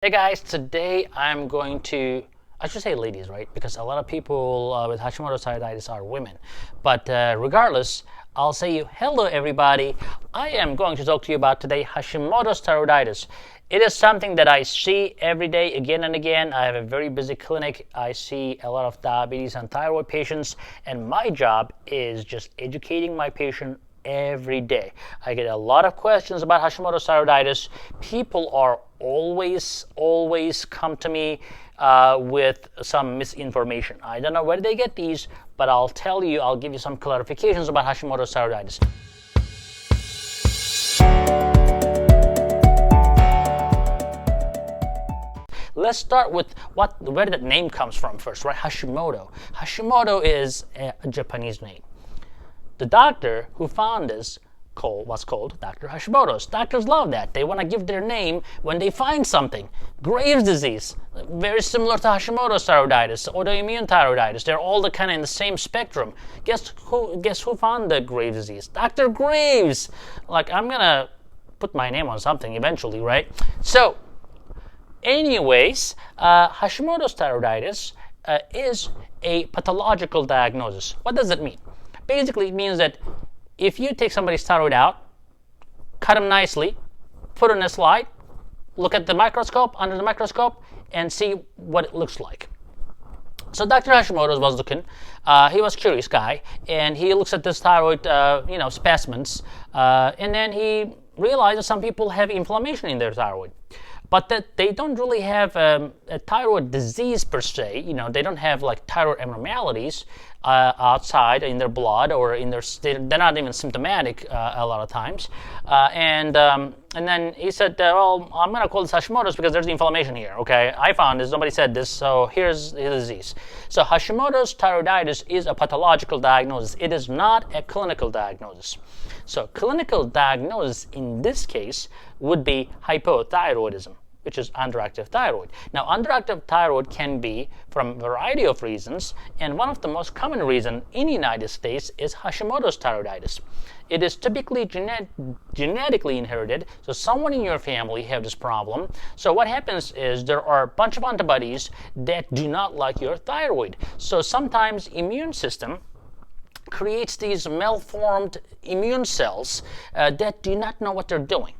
Hey guys, today I'm going to, I should say ladies, right? Because a lot of people with Hashimoto's thyroiditis are women. But regardless, I'll say you hello everybody. I am going to talk to you about today Hashimoto's thyroiditis. It is something that I see every day again and again. I have a very busy clinic. I see a lot of diabetes and thyroid patients, and my job is just educating my patient every day. I get a lot of questions about Hashimoto's thyroiditis. People are always come to me with some misinformation. I don't know where they get these, but I'll tell you, I'll give you some clarifications about Hashimoto's thyroiditis. Let's start with where that name comes from first, right? Hashimoto. Hashimoto is a Japanese name. The doctor who found this was called Dr. Hashimoto's. Doctors love that. They want to give their name when they find something. Graves' disease, very similar to Hashimoto's thyroiditis, autoimmune thyroiditis. They're all kind of in the same spectrum. Guess who found the Graves' disease? Dr. Graves. Like, I'm gonna put my name on something eventually, right? So, anyways, Hashimoto's thyroiditis is a pathological diagnosis. What does it mean? Basically, it means that if you take somebody's thyroid out, cut them nicely, put it in a slide, look at the microscope, under the microscope, and see what it looks like. So Dr. Hashimoto was looking. He was a curious guy, and he looks at this thyroid, specimens, and then he realized that some people have inflammation in their thyroid, but that they don't really have a thyroid disease per se. They don't have like thyroid abnormalities outside in their blood or in their. They're not even symptomatic a lot of times. And then he said, well, I'm going to call this Hashimoto's because there's inflammation here. Okay, I found this. Nobody said this, so here's the disease. So Hashimoto's thyroiditis is a pathological diagnosis. It is not a clinical diagnosis. So clinical diagnosis in this case would be hypothyroidism, which is underactive thyroid. Now, underactive thyroid can be from a variety of reasons, and one of the most common reasons in the United States is Hashimoto's thyroiditis. It is typically genetically inherited, so someone in your family have this problem. So what happens is there are a bunch of antibodies that do not like your thyroid. So sometimes immune system creates these malformed immune cells that do not know what they're doing.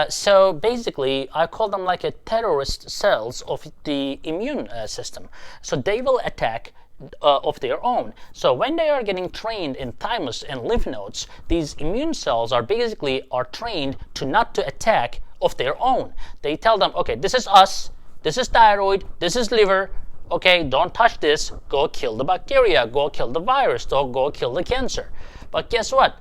So basically, I call them like a terrorist cells of the immune system. So they will attack of their own. So when they are getting trained in thymus and lymph nodes, these immune cells are trained to not to attack of their own. They tell them, okay, this is us, this is thyroid, this is liver. Okay, don't touch this. Go kill the bacteria. Go kill the virus. Go kill the cancer. But guess what?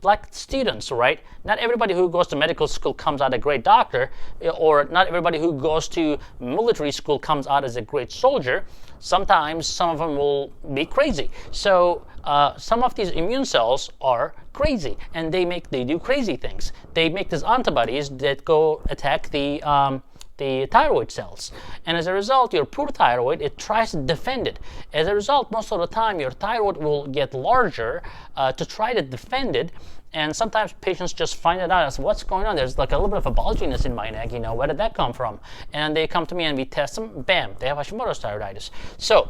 Like students, right? Not everybody who goes to medical school comes out a great doctor, or not everybody who goes to military school comes out as a great soldier. Sometimes some of them will be crazy. So some of these immune cells are crazy, and they do crazy things. They make these antibodies that go attack the thyroid cells, and as a result, your poor thyroid, it tries to defend it. As a result, most of the time your thyroid will get larger to try to defend it, and sometimes patients just find it out as what's going on. There's like a little bit of a bulginess in my neck, where did that come from? And they come to me and we test them, bam, they have Hashimoto's thyroiditis. So,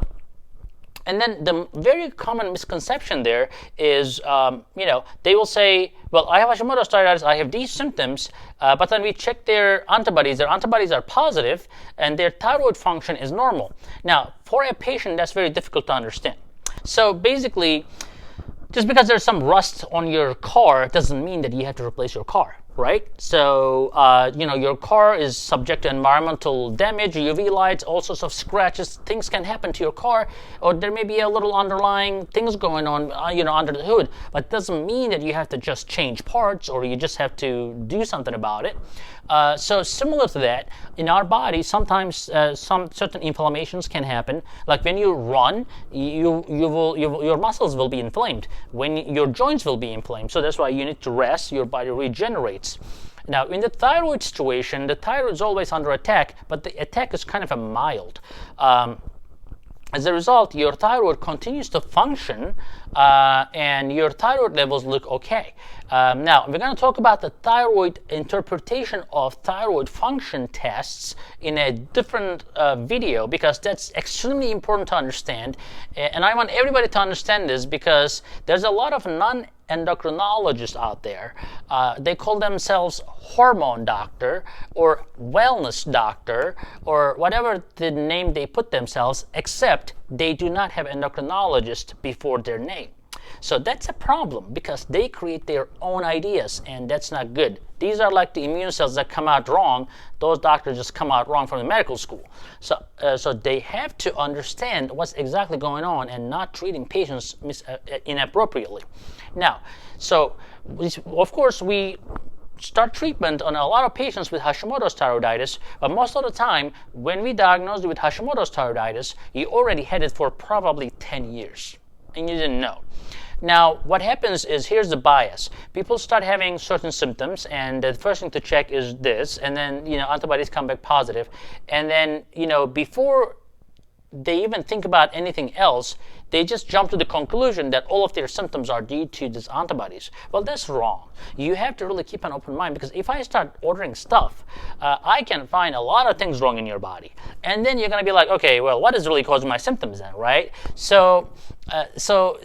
and then the very common misconception there is, they will say, well, I have Hashimoto's thyroiditis, I have these symptoms, but then we check their antibodies are positive, and their thyroid function is normal. Now, for a patient, that's very difficult to understand. So basically, just because there's some rust on your car doesn't mean that you have to replace your car, right? So, your car is subject to environmental damage, UV lights, all sorts of scratches. Things can happen to your car, or there may be a little underlying things going on, under the hood. But it doesn't mean that you have to just change parts, or you just have to do something about it. So similar to that, in our body, sometimes some certain inflammations can happen. Like when you run, your muscles will be inflamed. When your joints will be inflamed. So that's why you need to rest. Your body regenerates. Now, in the thyroid situation, the thyroid is always under attack, but the attack is kind of a mild. As a result, your thyroid continues to function and your thyroid levels look okay. Now, we're going to talk about the thyroid interpretation of thyroid function tests in a different video, because that's extremely important to understand. And I want everybody to understand this, because there's a lot of non-endocrinologists out there. They call themselves hormone doctor or wellness doctor or whatever the name they put themselves, except they do not have endocrinologist before their name. So that's a problem, because they create their own ideas, and that's not good. These are like the immune cells that come out wrong. Those doctors just come out wrong from the medical school. So they have to understand what's exactly going on and not treating patients inappropriately. Now, so of course we start treatment on a lot of patients with Hashimoto's thyroiditis, but most of the time when we diagnose you with Hashimoto's thyroiditis, you already had it for probably 10 years and you didn't know. Now, what happens is, here's the bias. People start having certain symptoms, and the first thing to check is this, and then, antibodies come back positive. And then, before they even think about anything else, they just jump to the conclusion that all of their symptoms are due to these antibodies. Well, that's wrong. You have to really keep an open mind, because if I start ordering stuff, I can find a lot of things wrong in your body. And then you're going to be like, okay, well, what is really causing my symptoms then, right? So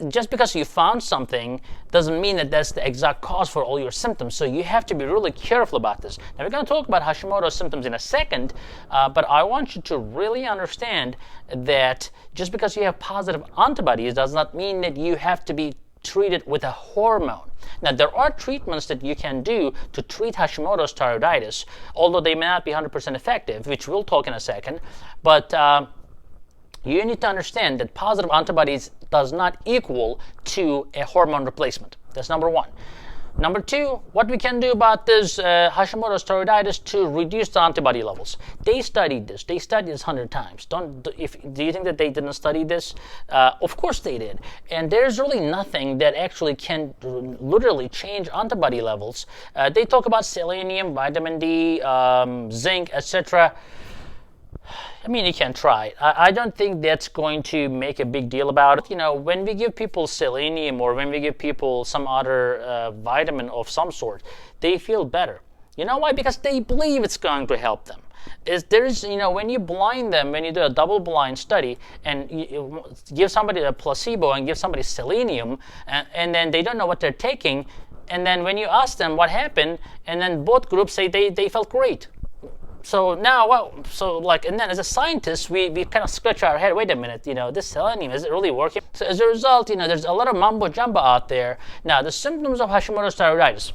just because you found something doesn't mean that that's the exact cause for all your symptoms. So you have to be really careful about this. Now, we're going to talk about Hashimoto's symptoms in a second, but I want you to really understand that just because you have positive antibodies does not mean that you have to be treated with a hormone. Now, there are treatments that you can do to treat Hashimoto's thyroiditis, although they may not be 100% effective, which we'll talk in a second. But you need to understand that positive antibodies does not equal to a hormone replacement. That's number one. Number two, what we can do about this Hashimoto's thyroiditis to reduce the antibody levels. They studied this. They studied this 100 times. Do you think that they didn't study this? Of course they did. And there's really nothing that actually can literally change antibody levels. They talk about selenium, vitamin D, zinc, etc. I mean, you can try. I don't think that's going to make a big deal about it. When we give people selenium or when we give people some other vitamin of some sort, they feel better. You know why? Because they believe it's going to help them. When you blind them, when you do a double-blind study and you give somebody a placebo and give somebody selenium, and then they don't know what they're taking, and then when you ask them what happened, and then both groups say they felt great. So now, and then as a scientist, we kind of scratch our head. Wait a minute, this selenium, is it really working? So as a result, there's a lot of mumbo jumbo out there. Now, the symptoms of Hashimoto's thyroiditis.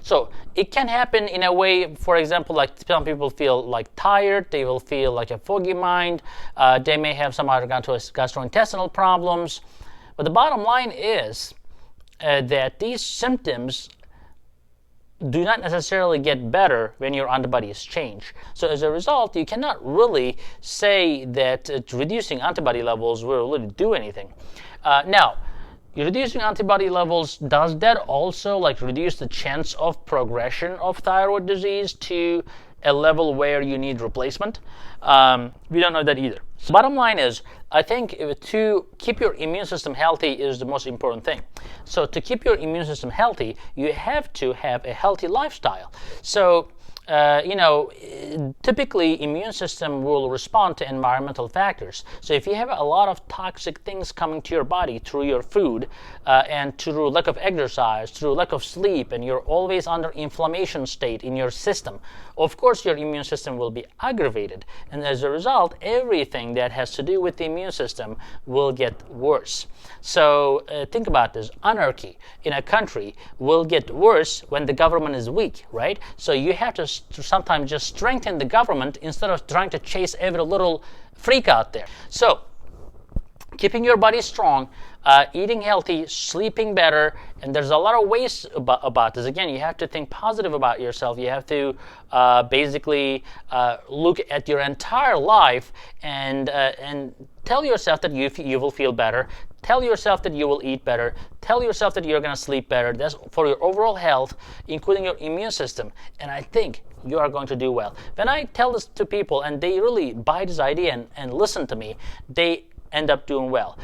So it can happen in a way, for example, like some people feel like tired, they will feel like a foggy mind, they may have some other gastrointestinal problems. But the bottom line is that these symptoms do not necessarily get better when your antibodies change. So as a result, you cannot really say that reducing antibody levels will really do anything. Now, reducing antibody levels, does that also reduce the chance of progression of thyroid disease to a level where you need replacement? We don't know that either. So bottom line is, I think to keep your immune system healthy is the most important thing. So to keep your immune system healthy, you have to have a healthy lifestyle. So typically immune system will respond to environmental factors. So if you have a lot of toxic things coming to your body through your food and through lack of exercise, through lack of sleep, and you're always under inflammation state in your system, of course your immune system will be aggravated. And as a result, everything that has to do with the immune system will get worse. So think about this. Anarchy in a country will get worse when the government is weak, right? So you have to sometimes just strengthen the government instead of trying to chase every little freak out there. So keeping your body strong, eating healthy, sleeping better, and there's a lot of ways about this. Again, you have to think positive about yourself. You have to basically look at your entire life and tell yourself that you will feel better. tell yourself that you will eat better. Tell yourself that you're going to sleep better. That's for your overall health, including your immune system. And I think you are going to do well. When I tell this to people and they really buy this idea and listen to me, they end up doing well.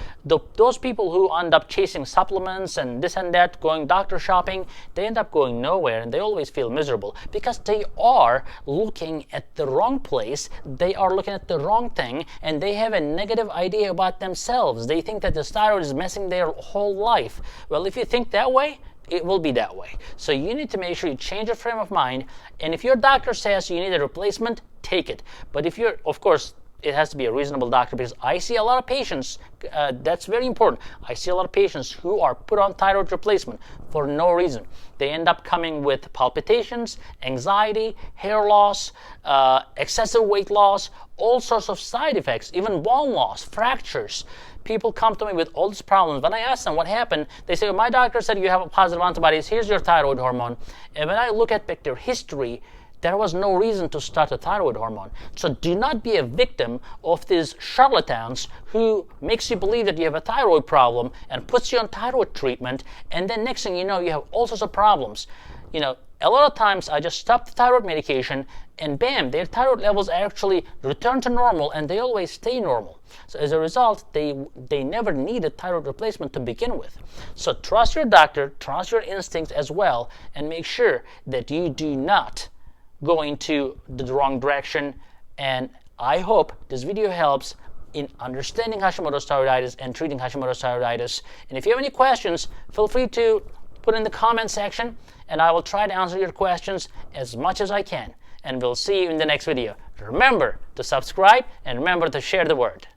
Those people who end up chasing supplements and this and that, going doctor shopping, they end up going nowhere, and they always feel miserable because they are looking at the wrong place, they are looking at the wrong thing, and they have a negative idea about themselves. They think that the thyroid is messing their whole life. Well, if you think that way, it will be that way. So you need to make sure you change your frame of mind, and if your doctor says you need a replacement, take it. But if you're, of course, it has to be a reasonable doctor, because I see a lot of patients, that's very important. I see a lot of patients who are put on thyroid replacement for no reason. They end up coming with palpitations, anxiety, hair loss, excessive weight loss, all sorts of side effects, even bone loss, fractures. People come to me with all these problems. When I ask them what happened, they say, my doctor said you have positive antibodies, here's your thyroid hormone. And when I look at their history, there was no reason to start a thyroid hormone. So do not be a victim of these charlatans who makes you believe that you have a thyroid problem and puts you on thyroid treatment, and then next thing you know, you have all sorts of problems. You know, a lot of times I just stop the thyroid medication and bam, their thyroid levels actually return to normal, and they always stay normal. So as a result, they never needed thyroid replacement to begin with. So trust your doctor, trust your instincts as well, and make sure that you do not go into the wrong direction. And I hope this video helps in understanding Hashimoto's thyroiditis and treating Hashimoto's thyroiditis. And if you have any questions, feel free to put in the comment section, and I will try to answer your questions as much as I can. And we'll see you in the next video. Remember to subscribe, and remember to share the word.